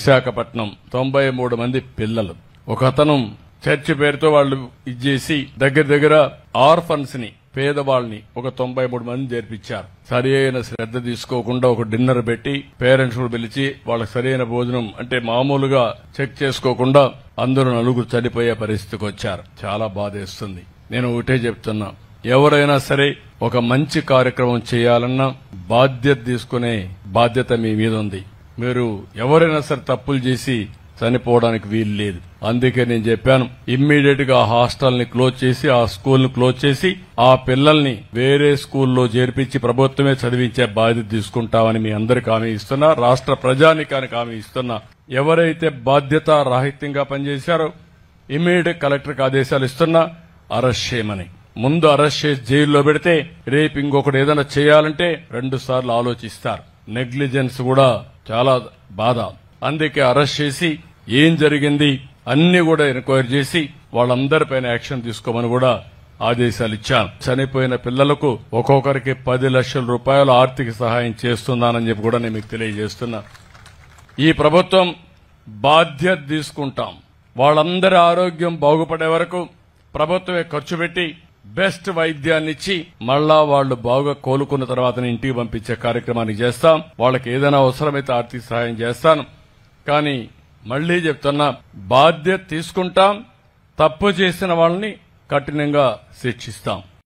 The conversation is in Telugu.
విశాఖపట్నం 93 మంది పిల్లలు. ఒక అతను చర్చి పేరుతో వాళ్ళు ఇచ్చేసి దగ్గర ఆర్ఫన్స్ ని, పేదవాళ్ళని ఒక 93 మంది చేర్పించారు. సరైన శ్రద్ధ తీసుకోకుండా ఒక డిన్నర్ పెట్టి పేరెంట్స్ కూడా పిలిచి వాళ్ళకి సరైన భోజనం అంటే మామూలుగా చెక్ చేసుకోకుండా అందరూ 9 చనిపోయే పరిస్థితికి వచ్చారు. చాలా బాధేస్తుంది. నేను ఒకటే చెప్తున్నా, ఎవరైనా సరే ఒక మంచి కార్యక్రమం చేయాలన్నా బాధ్యత తీసుకునే బాధ్యత మీ మీద ఉంది. మీరు ఎవరైనా సరే తప్పులు చేసి చనిపోవడానికి వీలు లేదు. అందుకే నేను చెప్పాను, ఇమ్మీడియట్ గా ఆ హాస్టల్ ని క్లోజ్ చేసి, ఆ స్కూల్ ని క్లోజ్ చేసి, ఆ పిల్లల్ని వేరే స్కూల్లో చేర్పించి ప్రభుత్వమే చదివించే బాధ్యత తీసుకుంటామని మీ అందరికి హామీ ఇస్తున్నా. రాష్ట్ర ప్రజానికానికి హామీ ఇస్తున్నా. ఎవరైతే బాధ్యత రాహిత్యంగా పనిచేశారో ఇమ్మీడియట్ కలెక్టర్కి ఆదేశాలు ఇస్తున్నా, అరెస్ట్ చేయమని. ముందు అరెస్ట్ చేసి జైల్లో పెడితే రేపు ఇంకొకటి ఏదైనా చేయాలంటే 2 సార్లు ఆలోచిస్తారు. నెగ్లిజెన్స్ కూడా చాలా బాధ. అందుకే అరెస్ట్ చేసి ఏం జరిగింది అన్ని కూడా ఎంక్వైరీ చేసి వాళ్ళందరిపైన యాక్షన్ తీసుకోమని కూడా ఆదేశాలు ఇచ్చాను. చనిపోయిన పిల్లలకు ఒక్కొక్కరికి 10 లక్షల రూపాయలు ఆర్థిక సహాయం చేస్తున్నానని చెప్పి కూడా నేను మీకు తెలియజేస్తున్నా. ఈ ప్రభుత్వం బాధ్యత తీసుకుంటాం. వాళ్ళందరి ఆరోగ్యం బాగుపడే వరకు ప్రభుత్వమే ఖర్చు పెట్టి బెస్ట్ వైద్యాన్ని ఇచ్చి మళ్లా వాళ్లు బాగా కోలుకున్న తర్వాత ఇంటికి పంపించే కార్యక్రమాన్ని చేస్తాం. వాళ్ళకి ఏదైనా అవసరమైతే ఆర్థిక సహాయం చేస్తాను. కానీ మళ్లీ చెప్తున్నా, బాధ్యత తీసుకుంటాం. తప్పు చేసిన వాళ్ళని కఠినంగా శిక్షిస్తాం.